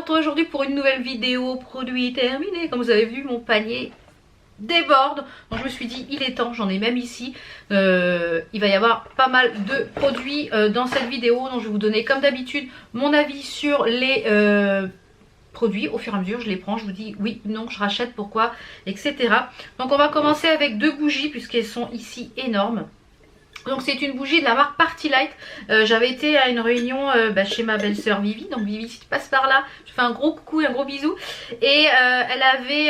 retrouve aujourd'hui pour une nouvelle vidéo produit terminé. Comme vous avez vu, mon panier déborde. Donc je me suis dit il est temps, j'en ai même ici. Il va y avoir pas mal de produits dans cette vidéo. Donc je vais vous donner comme d'habitude mon avis sur les produits. Au fur et à mesure je les prends, je vous dis oui, non, je rachète, pourquoi, etc. Donc on va commencer avec deux bougies puisqu'elles sont ici énormes. Donc c'est une bougie de la marque Party Light. J'avais été à une réunion chez ma belle-sœur Vivi. Donc Vivi, si tu passes par là, je fais un gros coucou et un gros bisou. Et elle avait,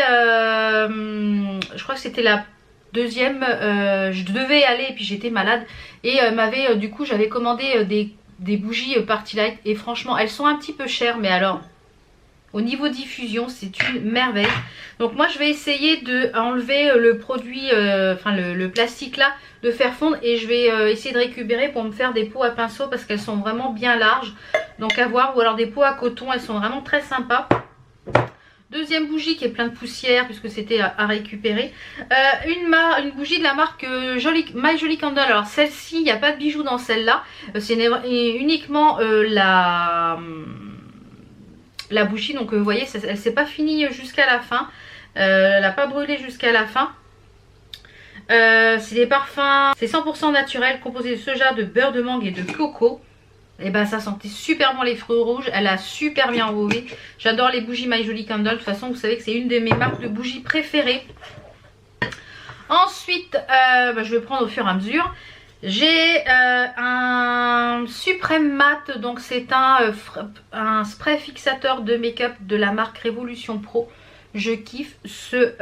je crois que c'était la deuxième, je devais y aller et puis j'étais malade. Et m'avait, du coup j'avais commandé des bougies Party Light. Et franchement elles sont un petit peu chères, mais alors au niveau diffusion c'est une merveille. Donc moi je vais essayer de enlever le produit, le plastique là, de faire fondre, et je vais essayer de récupérer pour me faire des pots à pinceau parce qu'elles sont vraiment bien larges. Donc à voir, ou alors des pots à coton, elles sont vraiment très sympas. Deuxième bougie qui est plein de poussière puisque c'était à récupérer. Une bougie de la marque My Jolly Candle. Alors celle-ci, il n'y a pas de bijoux dans celle-là. C'est uniquement la bougie. Donc vous voyez, elle s'est pas finie jusqu'à la fin. Elle n'a pas brûlé jusqu'à la fin. C'est des parfums, c'est 100% naturel, composé de soja, de beurre de mangue et de coco. Et ben ça sentait super bon les fruits rouges, elle a super bien enrobé. J'adore les bougies My Jolly Candle, de toute façon vous savez que c'est une de mes marques de bougies préférées. Ensuite, je vais prendre au fur et à mesure. J'ai un Supreme Matte, donc c'est un spray fixateur de make-up de la marque Révolution Pro. Je kiffe ce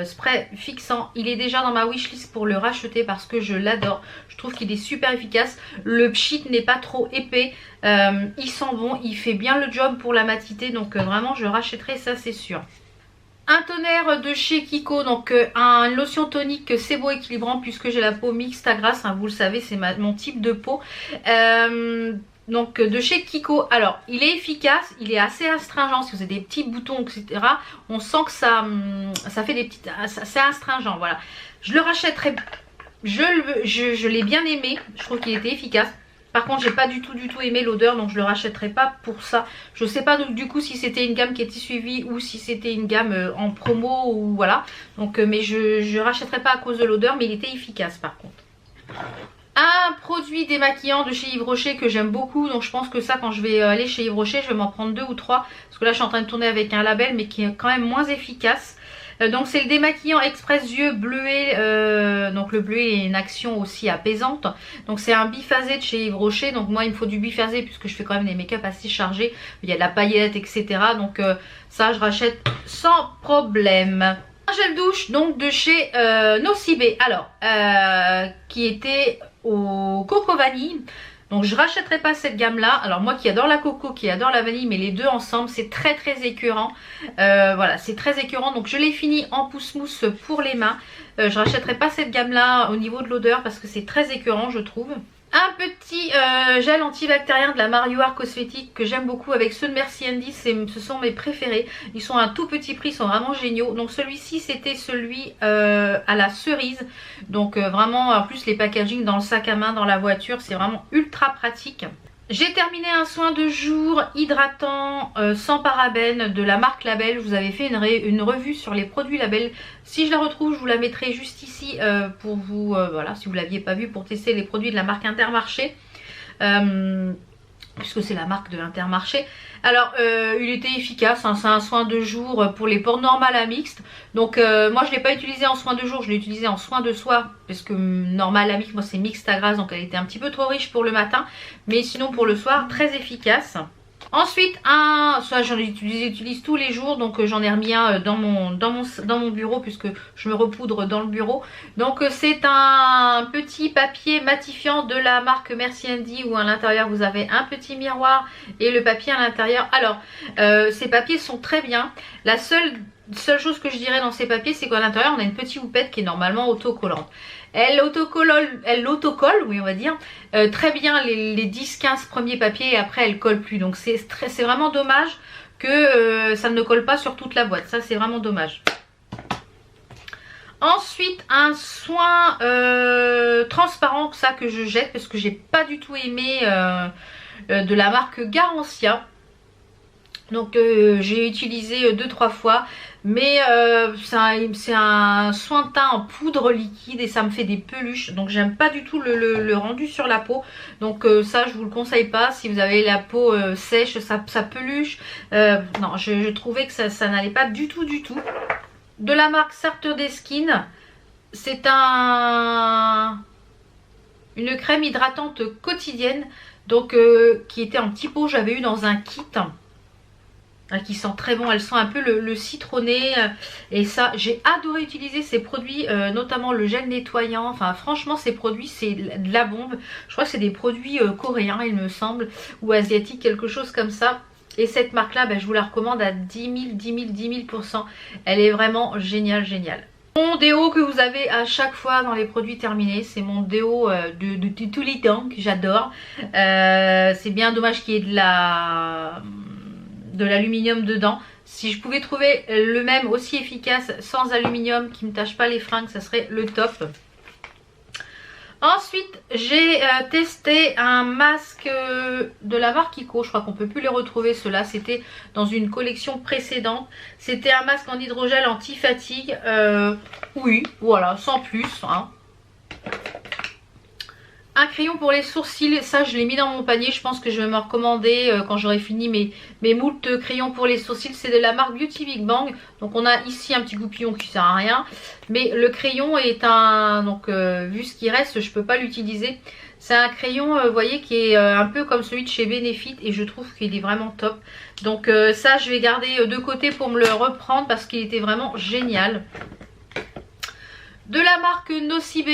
spray fixant. Il est déjà dans ma wishlist pour le racheter parce que je l'adore. Je trouve qu'il est super efficace. Le pchit n'est pas trop épais. Il sent bon. Il fait bien le job pour la matité. Donc vraiment je rachèterai ça, c'est sûr. Un tonnerre de chez Kiko. Donc un lotion tonique sébo équilibrant puisque j'ai la peau mixte à grasse. Hein, vous le savez, c'est mon type de peau. Donc de chez Kiko. Alors il est efficace, il est assez astringent. Si vous avez des petits boutons, etc., on sent que ça fait des petites, c'est astringent, voilà. Je le rachèterai, je l'ai bien aimé, je trouve qu'il était efficace. Par contre j'ai pas du tout aimé l'odeur, donc je le rachèterai pas pour ça. Je sais pas donc, du coup si c'était une gamme qui était suivie ou si c'était une gamme en promo ou voilà. Donc mais je rachèterai pas à cause de l'odeur, mais il était efficace par contre. Un produit démaquillant de chez Yves Rocher que j'aime beaucoup. Donc je pense que ça, quand je vais aller chez Yves Rocher, je vais m'en prendre 2 ou 3. Parce que là je suis en train de tourner avec un label mais qui est quand même moins efficace. Donc c'est le démaquillant express yeux bleué. Donc le bleuet est une action aussi apaisante. Donc c'est un biphasé de chez Yves Rocher. Donc moi il me faut du biphasé puisque je fais quand même des make-up assez chargés. Il y a de la paillette, etc. Donc ça je rachète sans problème. Un gel douche donc de chez Nocibé. Alors qui était au coco vanille. Donc je rachèterai pas cette gamme là. Alors moi qui adore la coco, qui adore la vanille, mais les deux ensemble c'est très écœurant. Voilà, c'est très écœurant. Donc je l'ai fini en pousse mousse pour les mains. Je rachèterai pas cette gamme là au niveau de l'odeur parce que c'est très écœurant je trouve. Un petit gel antibactérien de la Mario Art Cosmétique que j'aime beaucoup avec ceux de Merci Andy, ce sont mes préférés. Ils sont à un tout petit prix, ils sont vraiment géniaux. Donc celui-ci c'était celui à la cerise. Donc vraiment en plus les packaging dans le sac à main, dans la voiture, c'est vraiment ultra pratique. J'ai terminé un soin de jour hydratant sans parabènes de la marque Label. Je vous avais fait une revue sur les produits Label. Si je la retrouve, je vous la mettrai juste ici pour vous, voilà, si vous ne l'aviez pas vu, pour tester les produits de la marque Intermarché. Puisque c'est la marque de Intermarché. Alors il était efficace, hein, c'est un soin de jour pour les pores normales à mixte. Donc moi je ne l'ai pas utilisé en soin de jour, je l'ai utilisé en soin de soir. Parce que normal à mixte, moi c'est mixte à grasse, donc elle était un petit peu trop riche pour le matin. Mais sinon pour le soir, très efficace. Ensuite, ça j'en utilise tous les jours, donc j'en ai remis un dans mon bureau puisque je me repoudre dans le bureau. Donc c'est un petit papier matifiant de la marque Merci Andy où à l'intérieur vous avez un petit miroir et le papier à l'intérieur. Alors ces papiers sont très bien. La seule chose que je dirais dans ces papiers, c'est qu'à l'intérieur on a une petite houppette qui est normalement autocollante. Elle autocolle, oui on va dire, très bien les 10-15 premiers papiers et après elle colle plus. Donc c'est vraiment dommage que ça ne colle pas sur toute la boîte. Ça c'est vraiment dommage. Ensuite un soin transparent, ça que je jette parce que j'ai pas du tout aimé de la marque Garancia. Donc j'ai utilisé 2-3 fois, mais c'est un soin de teint en poudre liquide et ça me fait des peluches. Donc j'aime pas du tout le rendu sur la peau. Donc ça je vous le conseille pas. Si vous avez la peau sèche, ça peluche. Non, je trouvais que ça n'allait pas du tout du tout. De la marque Saturday Skin, c'est une crème hydratante quotidienne. Donc qui était en petit pot, j'avais eu dans un kit. Qui sent très bon, elle sent un peu le citronné et ça j'ai adoré utiliser ces produits, notamment le gel nettoyant. Enfin franchement ces produits c'est de la bombe. Je crois que c'est des produits coréens il me semble, ou asiatiques, quelque chose comme ça. Et cette marque là je vous la recommande à 10 000%. Elle est vraiment géniale. Mon déo que vous avez à chaque fois dans les produits terminés, c'est mon déo de tous les temps que j'adore. C'est bien dommage qu'il y ait de l'aluminium dedans. Si je pouvais trouver le même aussi efficace sans aluminium qui ne tâche pas les fringues, ça serait le top. Ensuite j'ai testé un masque de la marque Kiko. Je crois qu'on peut plus les retrouver ceux-là, c'était dans une collection précédente. C'était un masque en hydrogel anti-fatigue. Oui voilà, sans plus hein. Un crayon pour les sourcils, ça je l'ai mis dans mon panier, je pense que je vais me recommander quand j'aurai fini mes moult crayons pour les sourcils. C'est de la marque Beauty Big Bang, donc on a ici un petit goupillon qui sert à rien, mais le crayon est donc vu ce qui reste je peux pas l'utiliser. C'est un crayon vous voyez qui est un peu comme celui de chez Benefit et je trouve qu'il est vraiment top. Donc ça je vais garder de côté pour me le reprendre parce qu'il était vraiment génial. De la marque Nocibe,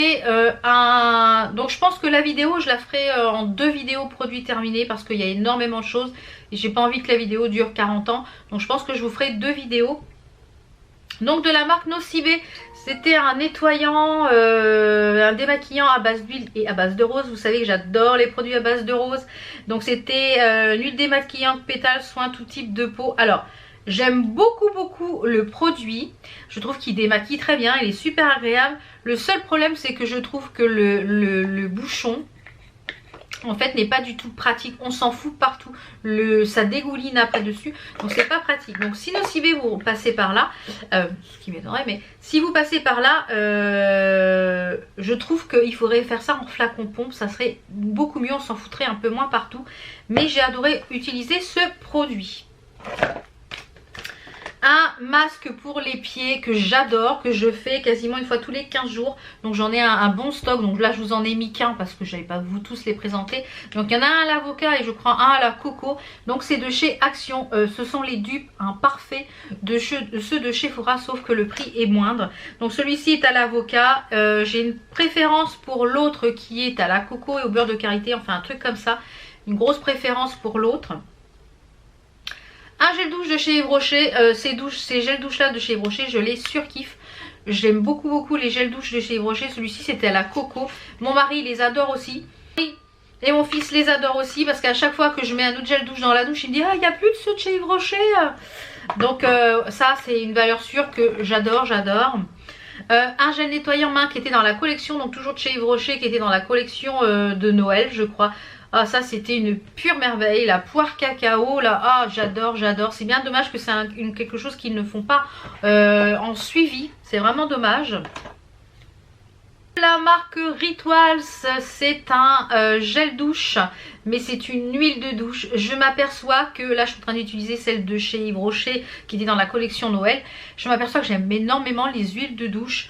donc je pense que la vidéo je la ferai en 2 vidéos produits terminés parce qu'il y a énormément de choses et j'ai pas envie que la vidéo dure 40 ans, donc je pense que je vous ferai 2 vidéos. Donc de la marque Nocibe, c'était un nettoyant, un démaquillant à base d'huile et à base de rose. Vous savez que j'adore les produits à base de rose. Donc c'était une huile démaquillante, pétales, soin tout type de peau. Alors j'aime beaucoup le produit, je trouve qu'il démaquille très bien, il est super agréable. Le seul problème c'est que je trouve que le bouchon en fait n'est pas du tout pratique, on s'en fout partout, ça dégouline après dessus, donc c'est pas pratique. Donc si Nocibe vous passez par là, ce qui m'étonnerait, mais si vous passez par là, je trouve qu'il faudrait faire ça en flacon pompe, ça serait beaucoup mieux, on s'en foutrait un peu moins partout. Mais j'ai adoré utiliser ce produit. Un masque pour les pieds que j'adore, que je fais quasiment une fois tous les 15 jours. Donc j'en ai un bon stock. Donc là je vous en ai mis qu'un parce que je n'avais pas vous tous les présenter. Donc il y en a un à l'avocat et je crois un à la coco. Donc c'est de chez Action. Ce sont les dupes parfaits de ceux de chez Fora, sauf que le prix est moindre. Donc celui-ci est à l'avocat. J'ai une préférence pour l'autre qui est à la coco et au beurre de karité. Enfin un truc comme ça. Une grosse préférence pour l'autre. Un gel douche de chez Yves Rocher, ces gels douche là de chez Yves Rocher, je les surkiffe. J'aime beaucoup les gels douche de chez Yves Rocher. Celui-ci c'était à la coco. Mon mari les adore aussi. Et mon fils les adore aussi parce qu'à chaque fois que je mets un autre gel douche dans la douche, il me dit ah il n'y a plus de ceux de chez Yves Rocher. Donc ça c'est une valeur sûre que j'adore. Un gel nettoyant main qui était dans la collection, donc toujours de chez Yves Rocher, qui était dans la collection de Noël je crois. Ah ça c'était une pure merveille, la poire cacao là, ah j'adore. C'est bien dommage que c'est quelque chose qu'ils ne font pas en suivi, c'est vraiment dommage. La marque Rituals, c'est un gel douche, mais c'est une huile de douche. Je m'aperçois que là je suis en train d'utiliser celle de chez Yves Rocher qui était dans la collection Noël. Je m'aperçois que j'aime énormément les huiles de douche.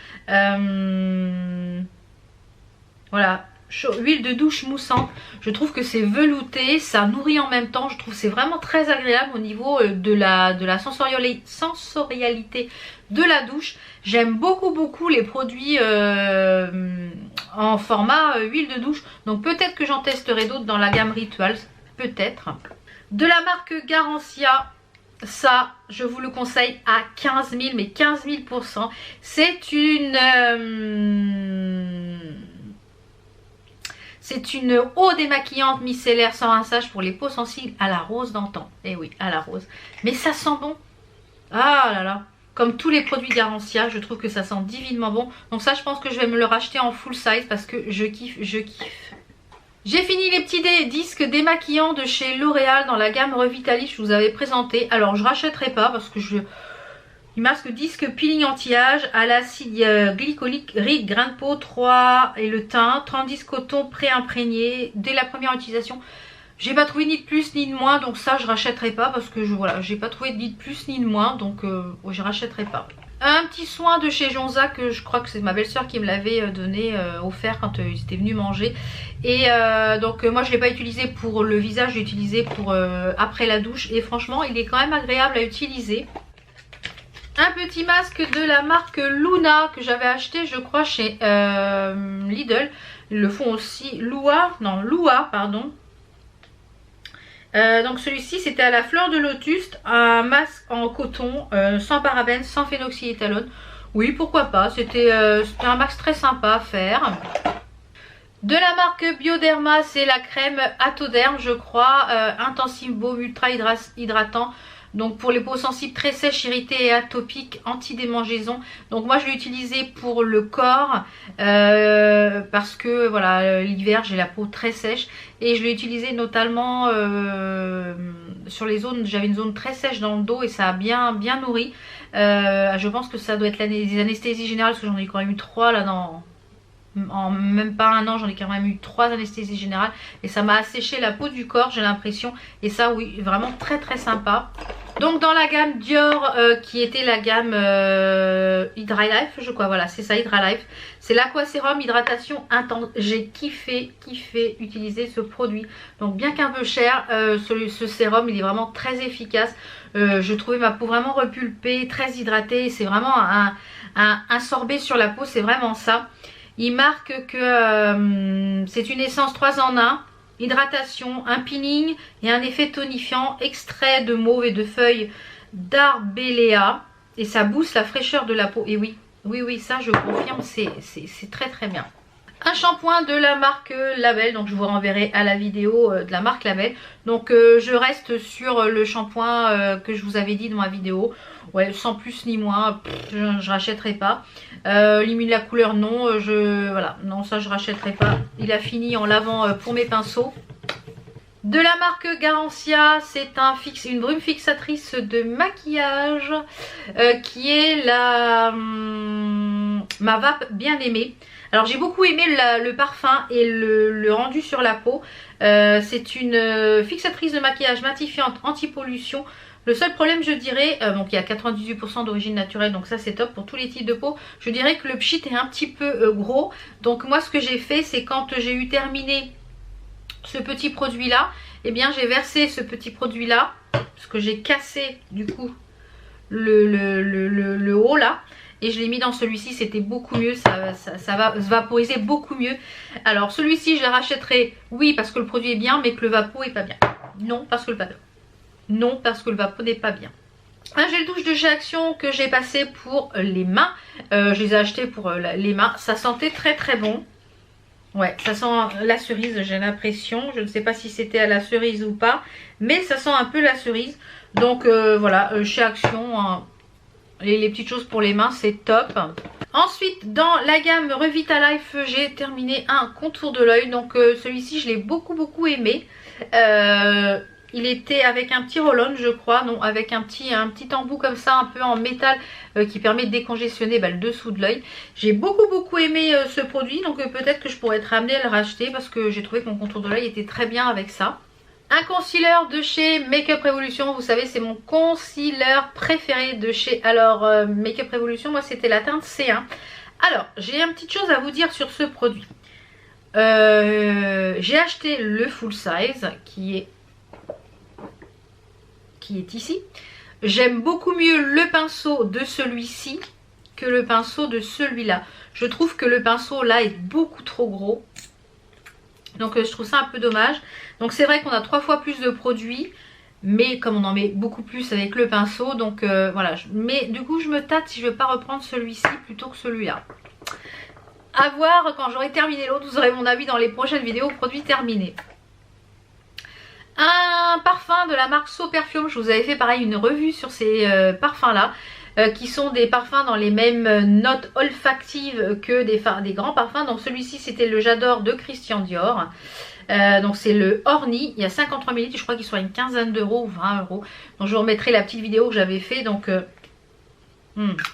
Voilà. Huile de douche moussante, je trouve que c'est velouté, ça nourrit en même temps, je trouve que c'est vraiment très agréable au niveau de la sensorialité de la douche. J'aime beaucoup les produits en format huile de douche, donc peut-être que j'en testerai d'autres dans la gamme Rituals, peut-être. De la marque Garancia, ça je vous le conseille à 15 000, mais 15 000%. C'est une eau démaquillante micellaire sans rinçage pour les peaux sensibles à la rose d'antan. Eh oui, à la rose. Mais ça sent bon. Ah là là. Comme tous les produits Garancia, je trouve que ça sent divinement bon. Donc ça, je pense que je vais me le racheter en full size parce que je kiffe. J'ai fini les petits disques démaquillants de chez L'Oréal dans la gamme Revitalift, je vous avais présenté. Alors je rachèterai pas parce que il masque disque peeling anti-âge à l'acide glycolique, riz, grain de peau 3 et le teint, 30 coton pré-imprégné dès la première utilisation. J'ai pas trouvé ni de plus ni de moins, donc ça je rachèterai pas parce que voilà, j'ai pas trouvé ni de plus ni de moins, donc je rachèterai pas. Un petit soin de chez Jonza que je crois que c'est ma belle-sœur qui me l'avait donné, offert quand ils étaient venus manger. Et donc moi je l'ai pas utilisé pour le visage, je l'ai utilisé pour après la douche. Et franchement il est quand même agréable à utiliser. Un petit masque de la marque Luna que j'avais acheté je crois chez Lidl. Ils le font aussi, Lua, pardon. Donc celui-ci c'était à la fleur de lotus, un masque en coton, sans parabènes, sans phénoxyéthanol. Oui pourquoi pas, c'était un masque très sympa à faire. De la marque Bioderma, c'est la crème Atoderm je crois, Intensive Baume Ultra Hydratant. Donc pour les peaux sensibles très sèches, irritées et atopiques, anti-démangeaison. Donc moi je l'ai utilisé pour le corps parce que voilà l'hiver j'ai la peau très sèche. Et je l'ai utilisé notamment sur les zones, j'avais une zone très sèche dans le dos et ça a bien nourri. Je pense que ça doit être des anesthésies générales parce que j'en ai quand même eu 3 là en même pas un an, j'en ai quand même eu 3 anesthésies générales et ça m'a asséché la peau du corps j'ai l'impression, et ça oui vraiment très sympa. Donc dans la gamme Dior qui était la gamme Hydralife je crois, voilà c'est ça Hydralife, c'est l'Aquasérum hydratation intense. J'ai kiffé utiliser ce produit, donc bien qu'un peu cher, ce sérum il est vraiment très efficace. Je trouvais ma peau vraiment repulpée, très hydratée, c'est vraiment un sorbet sur la peau, c'est vraiment ça. Il marque que c'est une essence 3 en 1, hydratation, un peeling et un effet tonifiant, extrait de mauve et de feuilles d'Arbelea, et ça booste la fraîcheur de la peau. Et oui ça je confirme, c'est très bien. Un shampoing de la marque Label, donc je vous renverrai à la vidéo de la marque Label. Donc je reste sur le shampoing que je vous avais dit dans ma vidéo. Ouais, sans plus ni moins, je rachèterai pas. Limite la couleur non, voilà, non ça je rachèterai pas. Il a fini en lavant pour mes pinceaux. De la marque Garancia, c'est une brume fixatrice de maquillage qui est ma vape bien aimée. Alors j'ai beaucoup aimé le parfum et le rendu sur la peau. C'est une fixatrice de maquillage matifiante anti-pollution. Le seul problème je dirais, donc il y a 98% d'origine naturelle, donc ça c'est top pour tous les types de peau. Je dirais que le pchit est un petit peu gros. Donc moi ce que j'ai fait, c'est quand j'ai eu terminé ce petit produit là, eh bien j'ai versé ce petit produit là, parce que j'ai cassé du coup le haut là. Et je l'ai mis dans celui-ci, c'était beaucoup mieux, ça va se vaporiser beaucoup mieux. Alors celui-ci je le rachèterai, oui parce que le produit est bien, mais que le vapeau est pas bien. Non parce que le vapeau n'est pas bien. Un gel douche de chez Action que j'ai passé pour les mains. Je les ai achetés pour les mains, ça sentait très bon. Ouais, ça sent la cerise, j'ai l'impression. Je ne sais pas si c'était à la cerise ou pas, mais ça sent un peu la cerise. Donc voilà, chez Action... hein, les petites choses pour les mains c'est top. Ensuite dans la gamme Revitalife j'ai terminé un contour de l'œil. Donc celui-ci je l'ai beaucoup aimé. Il était avec un petit roll-on je crois, non avec un petit embout comme ça un peu en métal qui permet de décongestionner le dessous de l'œil. J'ai beaucoup aimé ce produit, donc peut-être que je pourrais être amenée à le racheter parce que j'ai trouvé que mon contour de l'œil était très bien avec ça. Un concealer de chez Make Up Revolution, vous savez c'est mon concealer préféré de chez Make Up Revolution, moi c'était la teinte C1. Alors j'ai une petite chose à vous dire sur ce produit. J'ai acheté le full size qui est ici. J'aime beaucoup mieux le pinceau de celui-ci que le pinceau de celui-là. Je trouve que le pinceau là est beaucoup trop gros. Donc je trouve ça un peu dommage. Donc c'est vrai qu'on a 3 fois plus de produits, mais comme on en met beaucoup plus avec le pinceau, donc voilà. Mais du coup je me tâte si je ne veux pas reprendre celui-ci plutôt que celui-là. À voir quand j'aurai terminé l'autre, vous aurez mon avis dans les prochaines vidéos produits terminés. Un parfum de la marque So Perfume, je vous avais fait pareil une revue sur ces parfums là. qui sont des parfums dans les mêmes notes olfactives que des grands parfums. Donc celui-ci c'était le J'adore de Christian Dior. Donc c'est le Orni, il y a 53 ml, je crois qu'il soit une quinzaine d'euros ou 20 euros. Donc je vous remettrai la petite vidéo que j'avais fait. Donc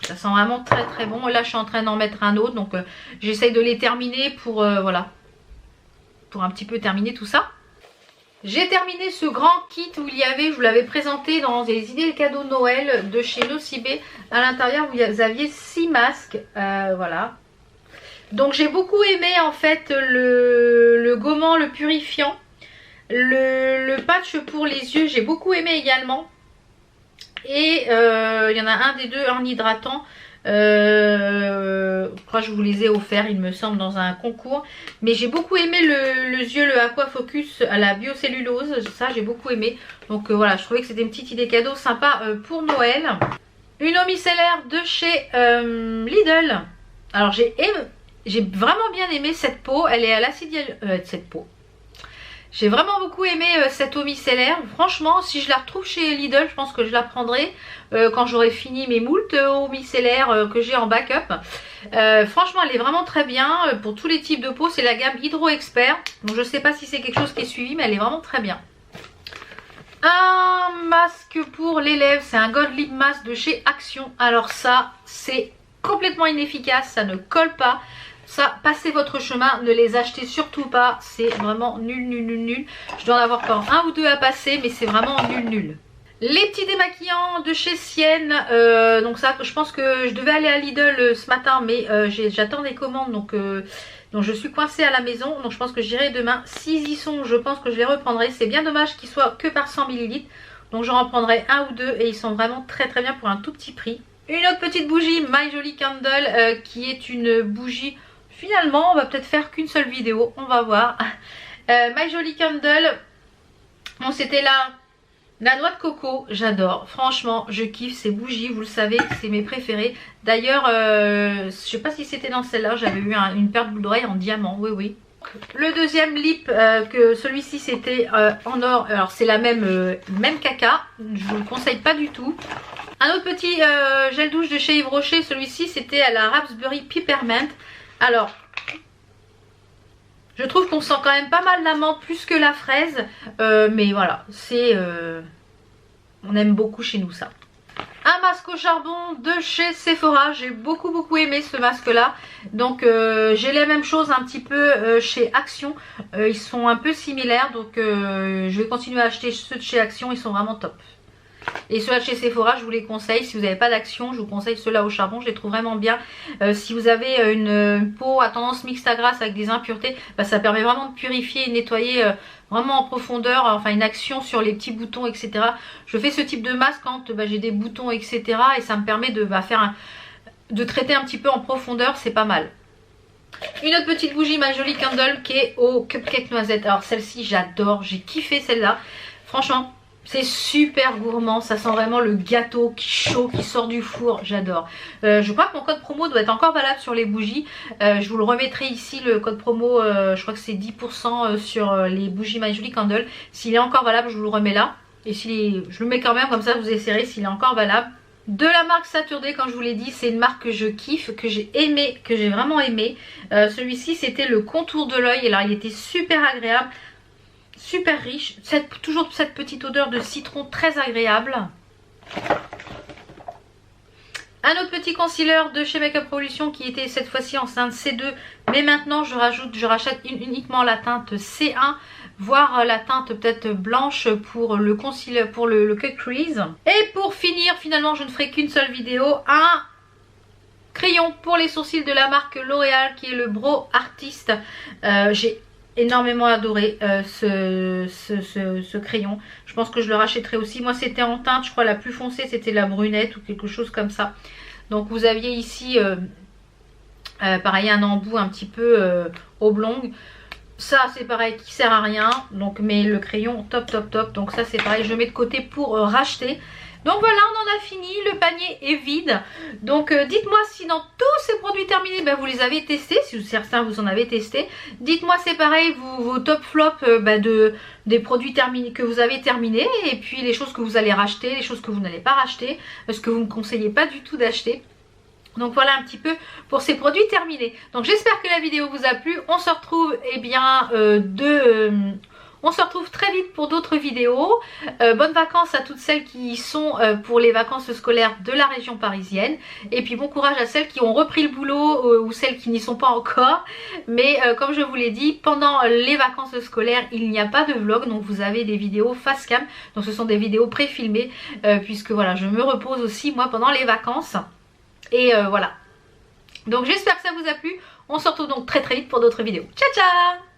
ça sent vraiment très très bon. Là je suis en train d'en mettre un autre, donc j'essaye de les terminer pour voilà, pour un petit peu terminer tout ça. J'ai terminé ce grand kit où il y avait, je vous l'avais présenté dans les idées de cadeaux de Noël de chez Nocibé. À l'intérieur vous aviez 6 masques, voilà. Donc j'ai beaucoup aimé en fait le gommant, le purifiant, le patch pour les yeux, j'ai beaucoup aimé également. Et il y en a un des deux, un hydratant. Je crois que je vous les ai offerts, il me semble, dans un concours. Mais j'ai beaucoup aimé le yeux, le Aqua Focus à la biocellulose. Ça, j'ai beaucoup aimé. Donc voilà, je trouvais que c'était une petite idée cadeau sympa pour Noël. Une eau micellaire de chez Lidl. Alors j'ai vraiment bien aimé cette peau. Elle est à l'acide cette peau. J'ai vraiment beaucoup aimé cette eau micellaire. Franchement, si je la retrouve chez Lidl, je pense que je la prendrai quand j'aurai fini mes moultes eau micellaire que j'ai en backup. Franchement, elle est vraiment très bien pour tous les types de peau. C'est la gamme Hydro Expert. Donc je ne sais pas si c'est quelque chose qui est suivi, mais elle est vraiment très bien. Un masque pour les lèvres, c'est un Gold Lip Mask de chez Action. Alors ça, c'est complètement inefficace, ça ne colle pas. Ça, passez votre chemin, ne les achetez surtout pas, c'est vraiment nul, nul, nul, nul. Je dois en avoir encore un ou deux à passer, mais c'est vraiment nul, nul. Les petits démaquillants de chez Sienne, donc ça, je pense que je devais aller à Lidl ce matin, mais j'attends des commandes, donc je suis coincée à la maison, donc je pense que j'irai demain. S'ils y sont, je pense que je les reprendrai. C'est bien dommage qu'ils soient que par 100 ml, donc j'en reprendrai un ou deux, et ils sont vraiment très très bien pour un tout petit prix. Une autre petite bougie, My Jolly Candle, qui est une bougie... Finalement, on va peut-être faire qu'une seule vidéo, on va voir. My Jolly Candle, bon c'était la noix de coco, j'adore. Franchement, je kiffe ces bougies, vous le savez, c'est mes préférés. D'ailleurs, je sais pas si c'était dans celle-là, j'avais eu une paire de boucles d'oreilles en diamant, oui oui. Le deuxième lip, que celui-ci c'était en or, alors c'est la même caca, je vous le conseille pas du tout. Un autre petit gel douche de chez Yves Rocher, celui-ci c'était à la Raspberry Peppermint. Alors, je trouve qu'on sent quand même pas mal la menthe plus que la fraise. Mais voilà, c'est... on aime beaucoup chez nous ça. Un masque au charbon de chez Sephora. J'ai beaucoup aimé ce masque là. Donc j'ai les mêmes choses un petit peu chez Action. Ils sont un peu similaires. Donc je vais continuer à acheter ceux de chez Action. Ils sont vraiment top. Et ceux-là de chez Sephora, je vous les conseille. Si vous n'avez pas d'Action, je vous conseille ceux-là au charbon. Je les trouve vraiment bien. Si vous avez une peau à tendance mixte à grasse avec des impuretés, bah, ça permet vraiment de purifier et nettoyer vraiment en profondeur. Enfin, une action sur les petits boutons, etc. Je fais ce type de masque quand j'ai des boutons, etc. Et ça me permet de de traiter un petit peu en profondeur. C'est pas mal. Une autre petite bougie, My Jolly Candle, qui est au cupcake noisette. Alors celle-ci, j'adore. J'ai kiffé celle-là. Franchement... c'est super gourmand, ça sent vraiment le gâteau chaud qui sort du four, j'adore. Je crois que mon code promo doit être encore valable sur les bougies. Je vous le remettrai ici, le code promo, je crois que c'est 10% sur les bougies My Jolly Candle. S'il est encore valable, je vous le remets là. Et je le mets quand même, comme ça vous essaierez s'il est encore valable. De la marque Saturday, comme je vous l'ai dit, c'est une marque que je kiffe, que j'ai aimé, que j'ai vraiment aimé. Celui-ci c'était le contour de l'œil, alors il était super agréable. Super riche, toujours cette petite odeur de citron très agréable. Un autre petit concealer de chez Makeup Revolution qui était cette fois-ci en teinte C2, mais maintenant je rachète uniquement la teinte C1, voire la teinte peut-être blanche pour le concealer, pour le cut crease. Et pour finir, finalement je ne ferai qu'une seule vidéo, un crayon pour les sourcils de la marque L'Oréal qui est le Brow Artist. J'ai énormément adoré ce crayon. Je pense que je le rachèterai aussi. Moi c'était en teinte, je crois la plus foncée c'était la brunette ou quelque chose comme ça. Donc vous aviez ici pareil un embout un petit peu oblong. Ça c'est pareil qui sert à rien. Donc mais le crayon top. Donc ça c'est pareil, je mets de côté pour racheter. Donc voilà, on en a fini, le panier est vide. Donc dites-moi si dans tous ces produits terminés, vous les avez testés, si certains vous en avez testé. Dites-moi c'est pareil, vos top flops des produits terminés que vous avez terminés. Et puis les choses que vous allez racheter, les choses que vous n'allez pas racheter, ce que vous ne conseillez pas du tout d'acheter. Donc voilà un petit peu pour ces produits terminés. Donc j'espère que la vidéo vous a plu. On se retrouve on se retrouve très vite pour d'autres vidéos. Bonnes vacances à toutes celles qui sont pour les vacances scolaires de la région parisienne. Et puis bon courage à celles qui ont repris le boulot ou celles qui n'y sont pas encore. Mais comme je vous l'ai dit, pendant les vacances scolaires, il n'y a pas de vlog. Donc vous avez des vidéos face cam. Donc ce sont des vidéos pré-filmées puisque voilà, je me repose aussi moi pendant les vacances. Et voilà. Donc j'espère que ça vous a plu. On se retrouve donc très vite pour d'autres vidéos. Ciao ciao!